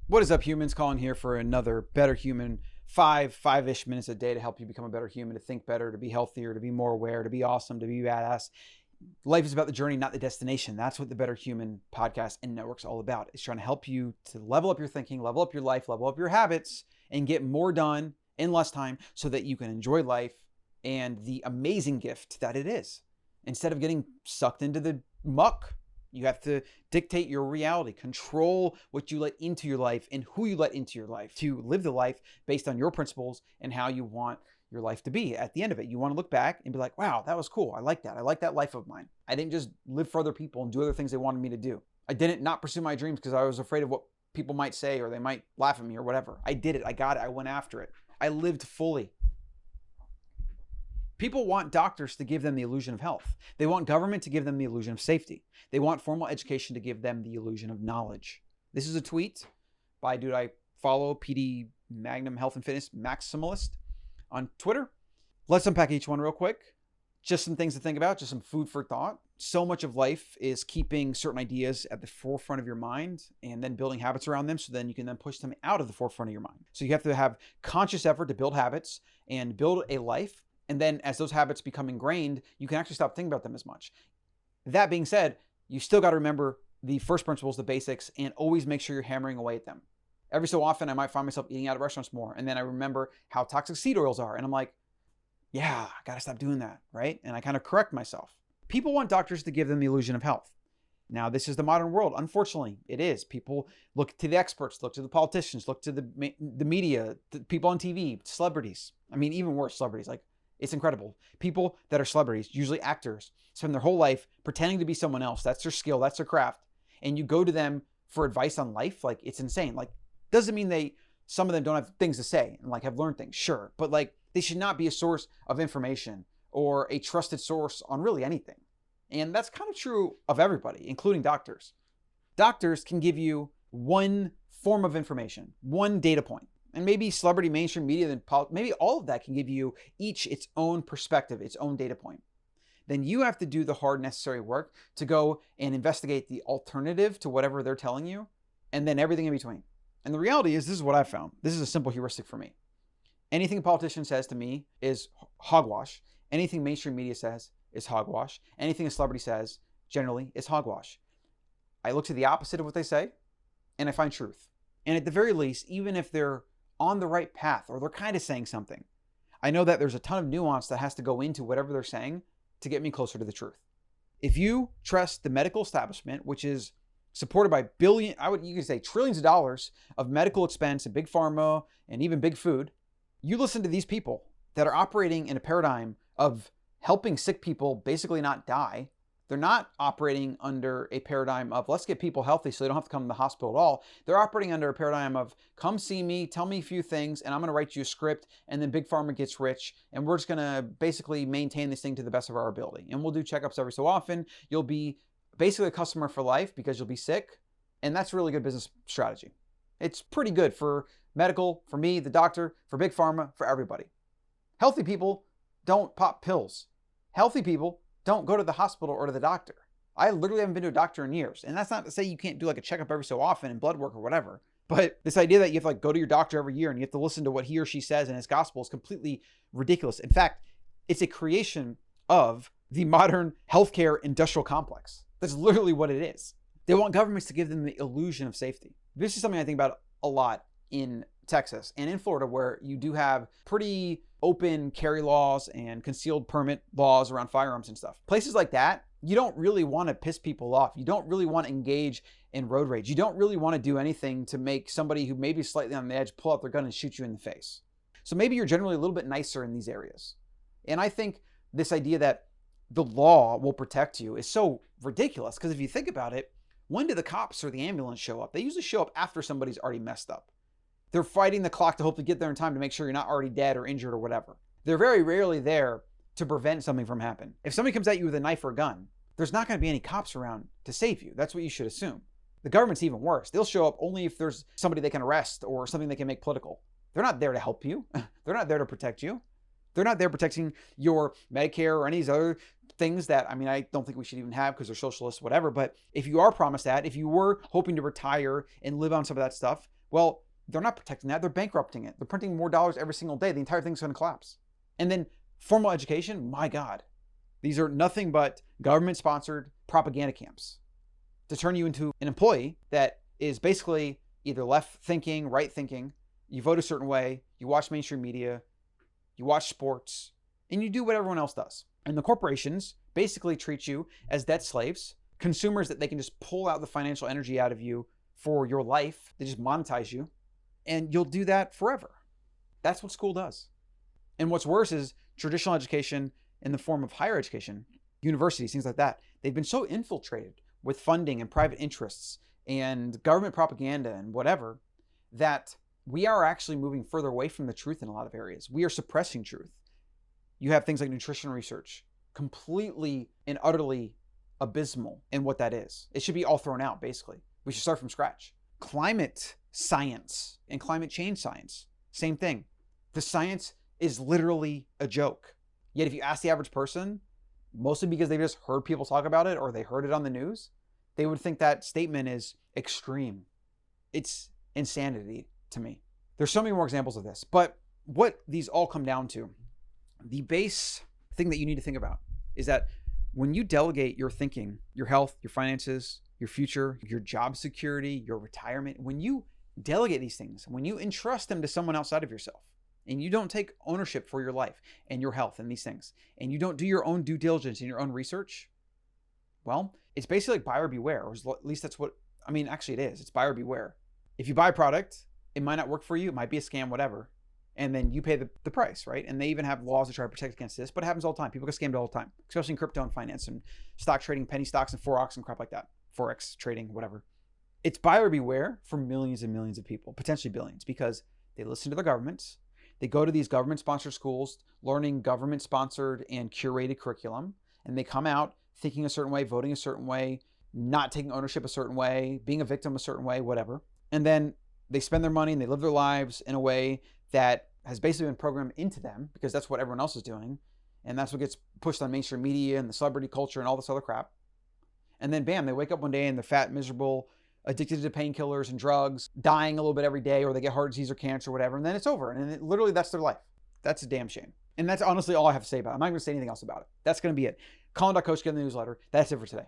What is up, humans? Colin here for another Better Human, five-ish minutes a day to help you become a better human, to think better, to be healthier, to be more aware, to be awesome, to be badass. Life is about the journey, not the destination. That's what the Better Human podcast and network's all about. It's trying to help you to level up your thinking, level up your life, level up your habits, and get more done in less time so that you can enjoy life and the amazing gift that it is. Instead of getting sucked into the muck, you have to dictate your reality, control what you let into your life and who you let into your life to live the life based on your principles and how you want your life to be. At the end of it, you want to look back and be like, wow, that was cool. I like that. I like that life of mine. I didn't just live for other people and do other things they wanted me to do. I didn't not pursue my dreams because I was afraid of what people might say or they might laugh at me or whatever. I did it. I got it. I went after it. I lived fully. People want doctors to give them the illusion of health. They want government to give them the illusion of safety. They want formal education to give them the illusion of knowledge. This is a tweet by a dude I follow, PD Magnum Health and Fitness Maximalist on Twitter. Let's unpack each one real quick. Just some things to think about, just some food for thought. So much of life is keeping certain ideas at the forefront of your mind and then building habits around them so then you can then push them out of the forefront of your mind. So you have to have conscious effort to build habits and build a life. And then as those habits become ingrained, you can actually stop thinking about them as much. That being said, you still got to remember the first principles, the basics, and always make sure you're hammering away at them. Every so often, I might find myself eating out of restaurants more. And then I remember how toxic seed oils are. And I'm like, yeah, I got to stop doing that, right? And I kind of correct myself. People want doctors to give them the illusion of health. Now, this is the modern world. Unfortunately, it is. People look to the experts, look to the politicians, look to the media, the people on TV, celebrities. I mean, even worse, celebrities. Like, it's incredible. People that are celebrities, usually actors, spend their whole life pretending to be someone else. That's their skill. That's their craft. And you go to them for advice on life. Like, it's insane. Like, doesn't mean some of them don't have things to say and like have learned things. Sure. But like, they should not be a source of information or a trusted source on really anything. And that's kind of true of everybody, including doctors. Doctors can give you one form of information, one data point. And maybe celebrity, mainstream media, maybe all of that can give you each its own perspective, its own data point. Then you have to do the hard necessary work to go and investigate the alternative to whatever they're telling you, and then everything in between. And the reality is, this is what I've found. This is a simple heuristic for me. Anything a politician says to me is hogwash. Anything mainstream media says is hogwash. Anything a celebrity says generally is hogwash. I look to the opposite of what they say, and I find truth. And at the very least, even if they're on the right path or they're kind of saying something, I know that there's a ton of nuance that has to go into whatever they're saying to get me closer to the truth. If you trust the medical establishment, which is supported by you could say trillions of dollars of medical expense and big pharma and even big food, you listen to these people that are operating in a paradigm of helping sick people basically not die. They're not operating under a paradigm of let's get people healthy so they don't have to come to the hospital at all. They're operating under a paradigm of come see me, tell me a few things, and I'm going to write you a script, and then Big Pharma gets rich, and we're just going to basically maintain this thing to the best of our ability. And we'll do checkups every so often. You'll be basically a customer for life because you'll be sick, and that's a really good business strategy. It's pretty good for medical, for me, the doctor, for Big Pharma, for everybody. Healthy people don't pop pills. Healthy people don't go to the hospital or to the doctor. I literally haven't been to a doctor in years. And that's not to say you can't do like a checkup every so often and blood work or whatever. But this idea that you have to like go to your doctor every year and you have to listen to what he or she says in his gospel is completely ridiculous. In fact, it's a creation of the modern healthcare industrial complex. That's literally what it is. They want governments to give them the illusion of safety. This is something I think about a lot in Texas and in Florida, where you do have pretty open carry laws and concealed permit laws around firearms and stuff. Places like that, you don't really want to piss people off. You don't really want to engage in road rage. You don't really want to do anything to make somebody who may be slightly on the edge pull out their gun and shoot you in the face. So maybe you're generally a little bit nicer in these areas. And I think this idea that the law will protect you is so ridiculous, because if you think about it, when do the cops or the ambulance show up? They usually show up after somebody's already messed up. They're fighting the clock to hopefully get there in time to make sure you're not already dead or injured or whatever. They're very rarely there to prevent something from happening. If somebody comes at you with a knife or a gun, there's not going to be any cops around to save you. That's what you should assume. The government's even worse. They'll show up only if there's somebody they can arrest or something they can make political. They're not there to help you. They're not there to protect you. They're not there protecting your Medicare or any of these other things that, I mean, I don't think we should even have because they're socialists, whatever. But if you are promised that, if you were hoping to retire and live on some of that stuff, Well, they're not protecting that. They're bankrupting it. They're printing more dollars every single day. The entire thing's going to collapse. And then formal education, my God. These are nothing but government-sponsored propaganda camps to turn you into an employee that is basically either left thinking, right thinking. You vote a certain way. You watch mainstream media. You watch sports. And you do what everyone else does. And the corporations basically treat you as debt slaves, consumers that they can just pull out the financial energy out of you for your life. They just monetize you. And you'll do that forever. That's what school does. And what's worse is traditional education in the form of higher education, universities, things like that. They've been so infiltrated with funding and private interests and government propaganda and whatever that we are actually moving further away from the truth in a lot of areas. We are suppressing truth. You have things like nutrition research, completely and utterly abysmal in what that is. It should be all thrown out, basically. We should start from scratch. Climate science and climate change science, same thing. The science is literally a joke. Yet if you ask the average person, mostly because they've just heard people talk about it or they heard it on the news, they would think that statement is extreme. It's insanity to me. There's so many more examples of this, but what these all come down to, the base thing that you need to think about is that when you delegate your thinking, your health, your finances, your future, your job security, your retirement, when you delegate these things, when you entrust them to someone outside of yourself, and you don't take ownership for your life and your health and these things, and you don't do your own due diligence and your own research, well, it's basically like buyer beware, or at least that's what, I mean, actually it is. It's buyer beware. If you buy a product, it might not work for you. It might be a scam, whatever. And then you pay the price, right? And they even have laws to try to protect against this, but it happens all the time. People get scammed all the time, especially in crypto and finance and stock trading, penny stocks and forex and crap like that. Forex trading, whatever. It's buyer beware for millions and millions of people, potentially billions, because they listen to the governments. They go to these government-sponsored schools, learning government-sponsored and curated curriculum, and they come out thinking a certain way, voting a certain way, not taking ownership a certain way, being a victim a certain way, whatever. And then they spend their money and they live their lives in a way that has basically been programmed into them because that's what everyone else is doing. And that's what gets pushed on mainstream media and the celebrity culture and all this other crap. And then bam, they wake up one day and they're fat, miserable, addicted to painkillers and drugs, dying a little bit every day, or they get heart disease or cancer or whatever, and then it's over. And literally that's their life. That's a damn shame. And that's honestly all I have to say about it. I'm not going to say anything else about it. That's going to be it. Colin.coach, get in the newsletter. That's it for today.